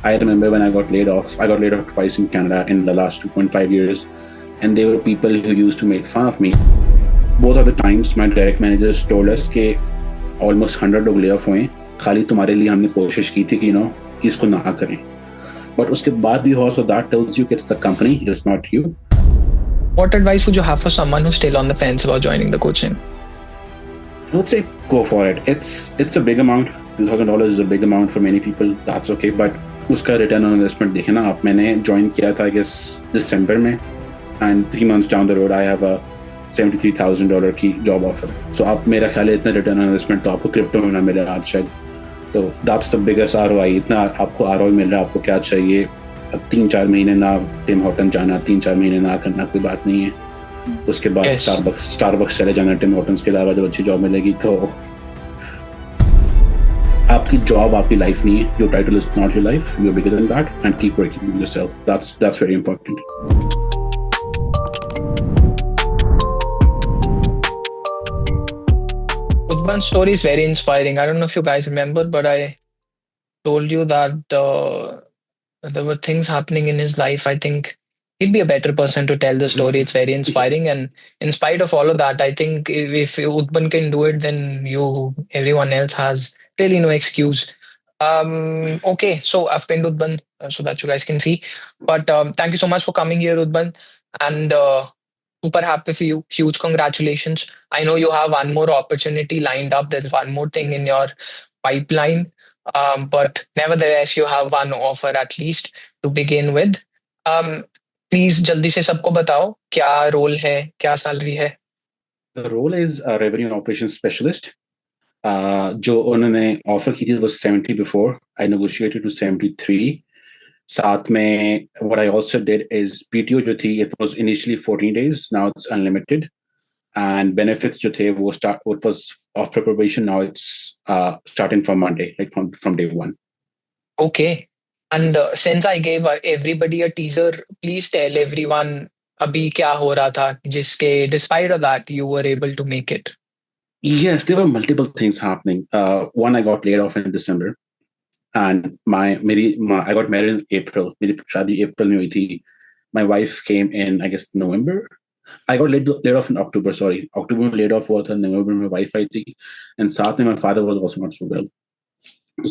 I remember when I got laid off. I got laid off twice in Canada in the last 2.5 years, and there were people who used to make fun of me. Both of the times, my direct managers told us कि almost 100 लोग lay off हुए हैं, खाली तुम्हारे लिए हमने कोशिश की थी कि इसको ना करें. But उसके बाद भी also that tells you कि it's the company, it's not you. What advice would you have for someone who's still on the fence about joining the coaching? I would say go for it. It's a big amount. $2,000 is a big amount for many people. That's okay. But उसका return on investment देखे ना आप. मैंने join किया था I guess दिसंबर में, and 3 months down the road I have a $73,000 की job offer. सो आप मेरा ख्याल है इतना रिटर्न ऑन इन्वेस्टमेंट तो आपको क्रिप्टो में ना मिले आज शायद. तो दैट्स द बिगेस्ट ROI. इतना आपको ROI मिल रहा है, आपको क्या चाहिए. अब 3-4 महीने ना टिम हॉर्टन जाना, 3-4 महीने ना करना कोई बात नहीं है. उसके बाद स्टारबक्स चले जाना टिम हॉर्टन्स के अलावा जब अच्छी जॉब मिलेगी. तो आपकी जॉब आपकी लाइफ नहीं है. Your title is not your life. You are bigger than that and keep working on yourself. That's very important. Udban's story is very inspiring. I don't know if you guys remember, but I told you that there were things happening in his life. I think he'd be a better person to tell the story. It's very inspiring, and in spite of all of that, I think if Utban can do it, then everyone else has really no excuse. Okay, so I've pinned Utban so that you guys can see. But thank you so much for coming here, Utban, and super happy for you. Huge congratulations. I know you have one more opportunity lined up. There's one more thing in your pipeline. But nevertheless, you have one offer at least to begin with. Please जल्दी से सबको बताओ क्या role है, क्या salary है. The role is a revenue operations specialist. जो उन्होंने ऑफर की थी was 70 before. I negotiated to 73. साथ में what I also did is PTO जो थी, it was initially 14 days, now it's unlimited. And benefits जो थे वो it was after probation, now it's starting from Monday, like from day one. Okay. And since I gave everybody a teaser, please tell everyone अभी क्या हो रहा था जिसके despite of that you were able to make it. Yes, there were multiple things happening. One, I got laid off in December, and I got married in April. मेरी शादी April में हुई थी. My wife came in, I guess, November. I got laid off in October. Sorry, October में laid off हुआ था. November में wife आई थी, and साथ में my father was also not so well.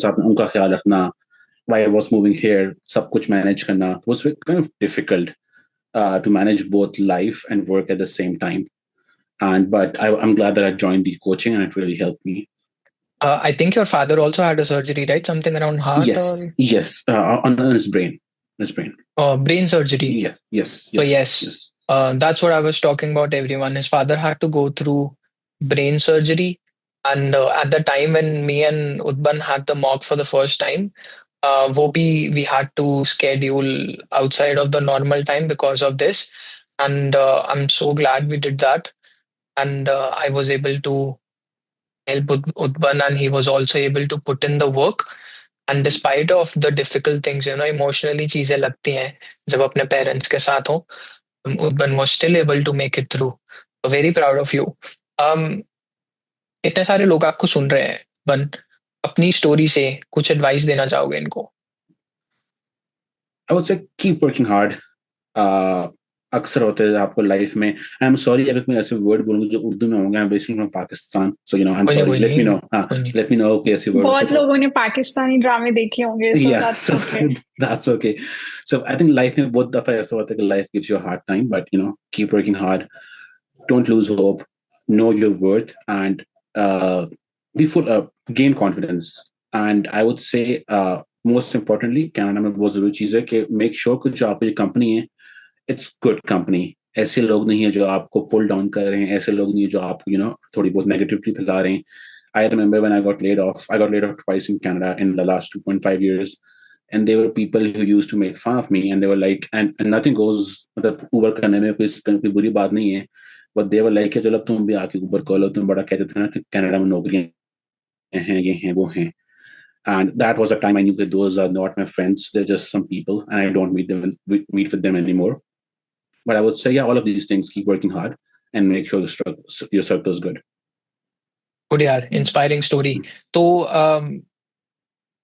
साथ में उनका ख्याल रखना. While I was moving here, सब कुछ manage करना was kind of difficult to manage both life and work at the same time. But I'm glad that I joined the coaching, and it really helped me. I think your father also had a surgery, right? Something around heart Yes, on his brain. Brain surgery. Yeah, yes. So yes. That's what I was talking about, everyone. His father had to go through brain surgery. And at the time when me and Utban had the mock for the first time, we had to schedule outside of the normal time because of this. And I'm so glad we did that. And I was able to help Utban, and he was also able to put in the work. And despite of the difficult things, emotionally चीजें लगती हैं जब अपने parents के साथ हो. Utban was still able to make it through. So very proud of you. इतने सारे लोग आपको सुन रहे हैं, बन अपनी स्टोरी से कुछ एडवाइस देना चाहोगे इनको? I would say keep working hard. अक्सर होते हैं आपको लाइफ में. आई एम सॉरी अगर मैं ऐसे वर्ड बोलूंगा जो उर्दू में होंगे. I am basically from Pakistan, so I am sorry. Let me know कि ऐसे वर्ड बहुत लोगों ने पाकिस्तानी ड्रामे देखे होंगे. That's okay. So I think life में बहुत दफा ऐसा होता है कि life gives you a hard time, but keep working hard. Don't lose hope. Know your worth and gain confidence. And I would say most importantly, Canada में बहुत जरूरी चीज है कि make sure कि जो आपकी जो कंपनी है, it's good company. ऐसे लोग नहीं है जो आपको pull down कर रहे हैं. ऐसे लोग नहीं है जो आपको थोड़ी बहुत negativity फैला रहे हैं. I remember when I got laid off twice in Canada in the last 2.5 years. And there were people who used to make fun of me, and they were like, and nothing goes, मतलब Uber करने में कोई बुरी बात नहीं है. But they were like, कि चलो तुम भी आके Uber कर लो. तुम बड़ा कहते थे ना कि कनाडा में नौकरियां हैं, ये हैं, वो हैं. And that was a time I knew that those are not my friends. They're just some people, and I don't meet with them anymore. But I would say, yeah, all of these things, keep working hard and make sure your circle is good. Good यार, inspiring story. तो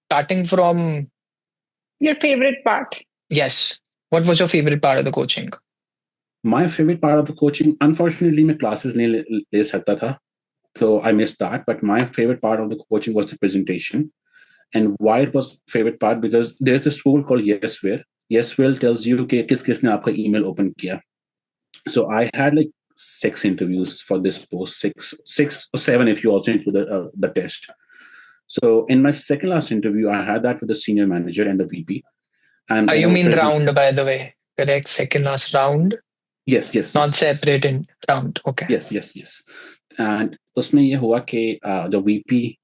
starting from Your favorite part? Yes. What was your favorite part of the coaching? My favorite part of the coaching, unfortunately, मैं classes नहीं ले सकता था, so I missed that. But my favorite part of the coaching was the presentation. And why it was favorite part? Because there's this tool called Yesware. Yesware tells you कि किसने आपका email open किया. So I had like 6 interviews for this post, six or 7 if you also include the test. So in my second last interview, I had that with the senior manager and the VP. And You mean round, by the way? Correct. Second last round. Yes. Not separate in round. Okay. Yes. And उसमें ये हुआ कि the VP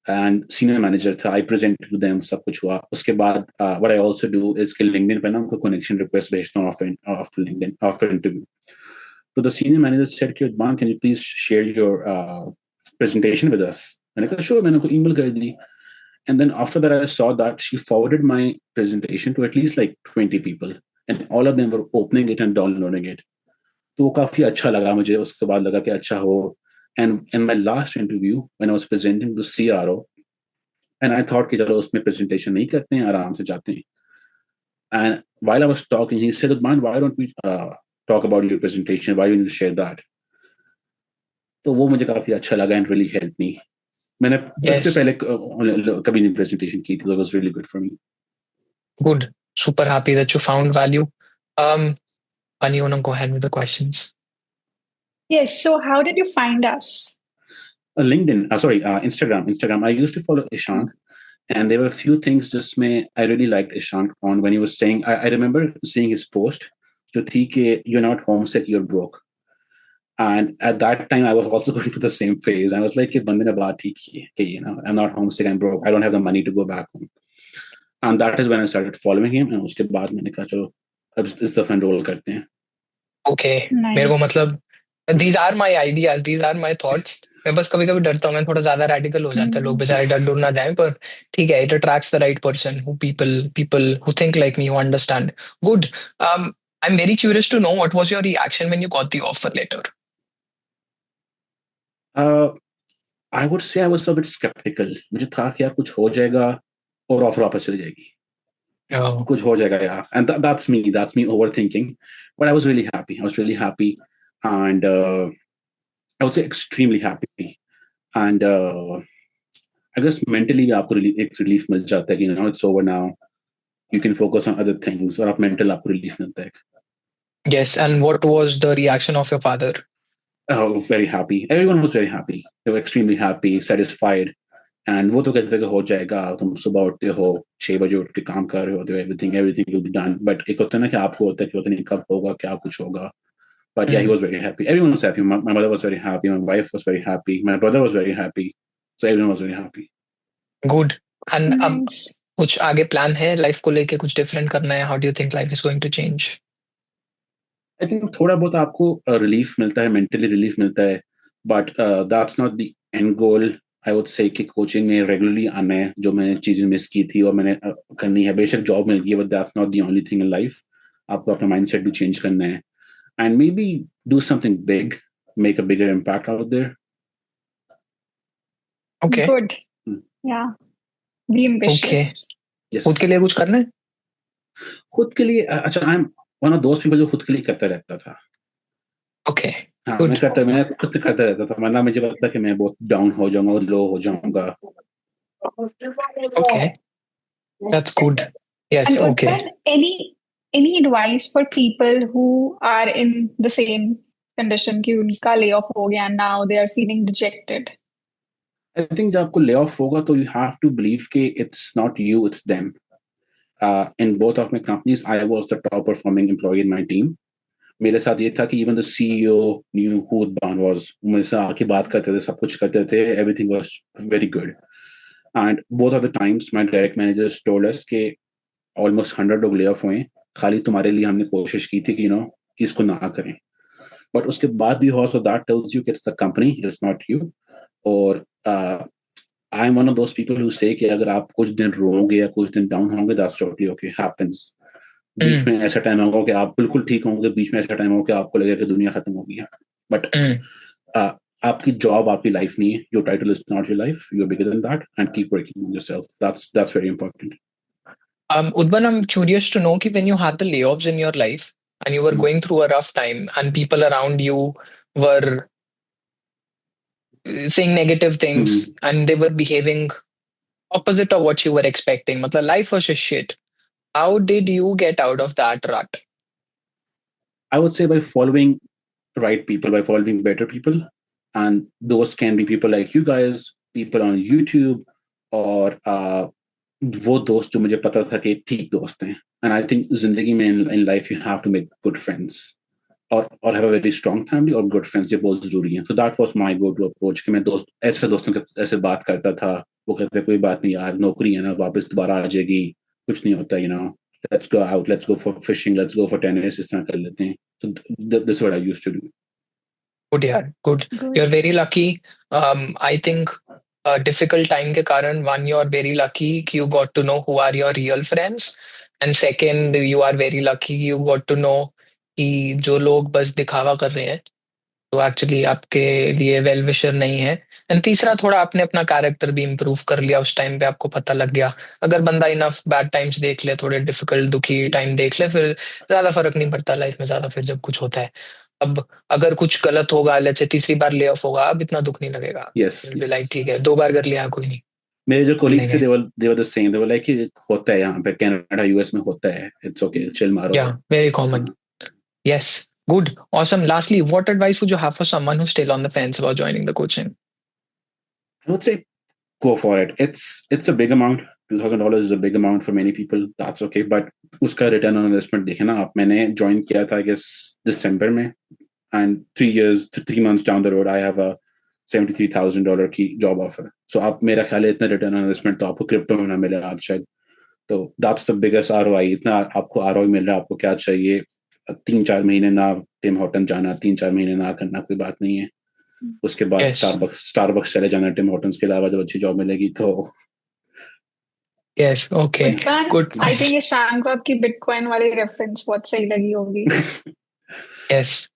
and senior manager था, I presented to them, सब कुछ हुआ. उसके बाद what I also do is कि LinkedIn पे ना उनको connection request भेजता हूँ after LinkedIn after interview. So the senior manager said, "Udman, can you please share your presentation with us?" मैंने कहा sure, मैंने उनको email कर दी. And then after that, I saw that she forwarded my presentation to at least like 20 people, and all of them were opening it and downloading it. तो वो काफी अच्छा लगा मुझे. उसके बाद लगा कि अच्छा हो. And in my last interview, when I was presenting to CRO, and I thought कि चलो उसमें presentation नहीं करते हैं, आराम से जाते हैं. And while I was talking, he said, "Man, why don't we talk about your presentation? Why don't you share that?" तो वो मुझे काफी अच्छा लगा and really helped me. मैंने इससे पहले कभी नहीं presentation की थी, so it was really good for me. Good. Super happy that you found value. Pani, you want to go ahead with the questions? Yes. So how did you find us? LinkedIn, Instagram. I used to follow Ishank, and there were a few things just I really liked Ishank on when he was saying, I remember seeing his post, जो थी कि you're not homesick, you're broke. And at that time, I was also going through the same phase. I was like, कि बंदे ने बात ठीक की है, कि, I'm not homesick, I'm broke. I don't have the money to go back home. And that is when I started following him. And उसके बाद मैंने कहा चलो अब इस दफा enroll करते हैं. Okay. Nice. मेरे को मतलब these are my ideas, these are my thoughts. मैं बस कभी-कभी डरता हूँ, मैं थोड़ा ज्यादा radical हो जाता है, लोग बेचारे डर ना जाएं, पर ठीक है, it attracts the right person, who people who think like me, who understand. Good. I'm very curious to know what was your reaction when you got the offer letter. I would say I was a bit skeptical. मुझे था कि यार कुछ हो जाएगा और offer वापस चली जाएगी. कुछ हो जाएगा यार. And that's me overthinking. But I was really happy. And I would say extremely happy. And I guess mentally आपको एक relief मिल जाता है कि it's over now. You can focus on other things. और आप mental आपको relief मिलता है. Yes, and what was the reaction of your father? Oh, very happy. Everyone was very happy. They were extremely happy, satisfied. And वो तो कहते थे कि हो जाएगा, तुम सुबह उठते हो 6 बजे उठ के काम कर रहे होते हो, everything will be done. But एक होता है ना कि आपको होता है कि होता नहीं कब होगा, क्या कुछ होगा. But yeah, he was very happy. Everyone was happy. My mother was very happy. My wife was very happy. My brother was very happy. So everyone was very happy. Good. And अब Nice. कुछ आगे plan है life को लेके, कुछ different करना है? How do you think life is going to change? I think थोड़ा बहुत आपको relief मिलता है, mentally relief मिलता है. But that's not the end goal. I would say कि coaching में regularly आना है, जो मैंने चीजें मिस की थी और मैंने करनी है. बेशक जॉब मिल गई, but that's not the only thing in life. आपको अपना mindset भी change करना है. And maybe do something big, make a bigger impact out there. Okay. Good. Yeah. Be ambitious. Okay. Yes. खुद के लिए कुछ करना है? खुद के लिए अच्छा, I'm one of those people जो खुद के लिए करता रहता था. Okay. हाँ, Good. मैं खुद करता रहता था, वरना मुझे लगता कि मैं बहुत डाउन हो जाऊंगा और लो हो जाऊंगा. Okay. That's good. Yes. And Okay. any advice for people who are in the same condition कि उनका layoff हो गया and now they are feeling dejected? I think जब आपको lay off होगा तो you have to believe कि it's not you, it's them. In both of my companies, I was the top performing employee in my team. मेरे साथ ये था कि even the CEO knew who Udban was. मेरे साथ आके बात करते थे, सब कुछ करते थे. Everything was very good. And both of the times, my direct managers told us कि almost 100 लोग lay off हुए. खाली तुम्हारे लिए हमने कोशिश की थी कि इसको ना करें. But उसके बाद भी हुआ, so that tells you कि it's the company, it's not you. और I'm one of those people who say कि अगर आप कुछ दिन रोओगे या कुछ दिन डाउन होंगे, that's totally okay, happens. बीच में ऐसा टाइम होगा कि आप बिल्कुल ठीक होंगे, बीच में ऐसा टाइम होगा कि आपको लगेगा कि दुनिया खत्म हो गई है. बट आपकी जॉब आपकी लाइफ नहीं है. Your title is not your life. You are bigger than that and keep working on yourself. That's very important. Udban, I'm curious to know कि when you had the layoffs in your life and you were Hmm. going through a rough time and people around you were saying negative things Hmm. and they were behaving opposite of what you were expecting. Matlab, life was just shit. How did you get out of that rut? I would say by following right people, by following better people, and those can be people like you guys, people on YouTube, और वो दोस्त जो मुझे पता था कि ठीक दोस्त हैं. And I think जिंदगी में in life you have to make good friends or have a very strong family or good friends, ये बहुत जरूरी है. So that was my go to approach कि मैं ऐसे दोस्तों के ऐसे बात करता था. वो कहते कोई बात नहीं यार, नौकरी है ना, वापस दोबारा आ जाएगी, कुछ नहीं होता, let's go out, let's go for fishing, let's go for tennis, इस तरह कर लेते हैं. So this is what I used to do. Good, yeah, good. Good. You're very lucky. I think a difficult time के कारण, one, you're very lucky कि you got to know who are your real friends. And second, you are very lucky you got to know कि जो लोग बस दिखावा कर रहे हैं तो एक्चुअली आपके लिए वेल विशर नहीं है. एंड तीसरा, थोड़ा आपने अपना कैरेक्टर भी इम्प्रूव कर लिया उस टाइम पे, आपको पता लग गया. अगर बंदा इनफ बैड टाइम्स देख ले, थोड़े डिफिकल्ट दुखी टाइम देख ले, फिर ज्यादा फर्क नहीं पड़ता लाइफ में ज्यादा फिर जब कुछ होता है. अब अगर कुछ गलत होगा, लेट्स से तीसरी बार ले ऑफ होगा, अब इतना दुख नहीं लगेगा. Yes, like yes. ठीक है, 2 बार कर लिया, कोई नहीं, मेरे जो colleagues थे चलेंगे. they were the same. They were like कि होता है यहाँ पे, कनाडा यूएस में होता है, it's okay, chill मारो. या very common. Yes, good, awesome. Lastly, what advice would you have for someone who's still on the fence about joining the coaching? I would say go for it. It's a big amount. $2,000 is a big amount for many people. That's okay. But उसका return on investment देखे ना आप. मैंने join किया था I guess December में, and 3 months down the road I have a $73,000 की job offer. So आप, मेरा ख्याल है इतना return on investment तो आपको क्रिप्टो में ना मिले आज शायद. तो that's the biggest ROI. इतना आपको ROI मिल रहा है, आपको क्या चाहिए? 3-4 महीने ना टिम हॉर्टन जाना, 3-4 महीने ना करना, कोई बात नहीं है. उसके बाद Yes. स्टारबक्स चले जाना टिम हॉर्टन्स के अलावा, जब अच्छी जॉब मिलेगी तो. Yes, okay, Udban, good. I think ये शाम को आपकी बिटकॉइन वाली रेफरेंस बहुत सही लगी होगी. Yes.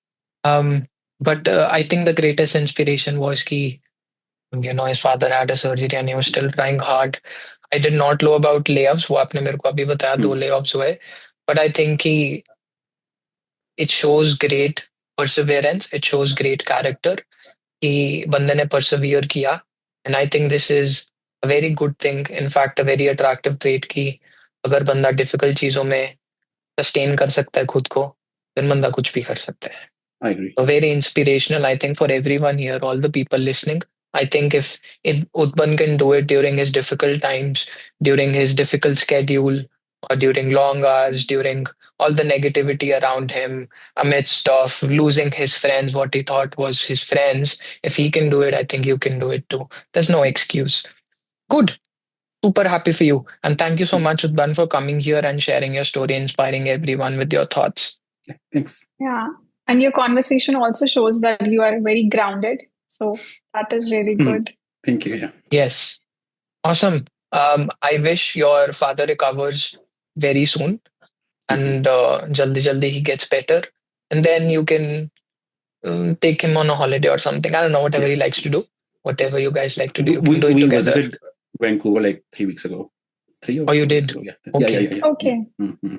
But I think the greatest inspiration was कि, his father had a surgery and he was still trying hard. I did not know about layoffs. वो आपने मेरे को अभी बताया 2 layoffs हुए. But I think कि it shows great perseverance. It shows great character कि बंदे ने persevere किया. And I think this is a very good thing. In fact, a very attractive trait कि अगर बंदा difficult चीजों में sustain कर सकता है खुद को, फिर बंदा कुछ भी कर सकता है. I agree. So very inspirational, I think, for everyone here, all the people listening. I think if Utban can do it during his difficult times, during his difficult schedule, or during long hours, during all the negativity around him, amidst of losing his friends, what he thought was his friends, if he can do it, I think you can do it too. There's no excuse. Good. Super happy for you. And thank you so much, Utban, for coming here and sharing your story, inspiring everyone with your thoughts. Thanks. Yeah. And your conversation also shows that you are very grounded. So that is really good. Thank you. Yeah. Yes. Awesome. I wish your father recovers very soon and jaldi he gets better. And then you can take him on a holiday or something. I don't know, whatever he likes to do. Whatever you guys like to do, you can do it We together. visited Vancouver like 3 weeks ago. Oh, you did? Ago, yeah. Okay. Yeah. Okay. Mm-hmm.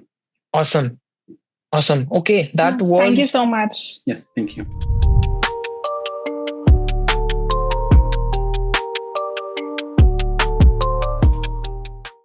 Awesome. Okay, that was... Thank you so much. Yeah, thank you.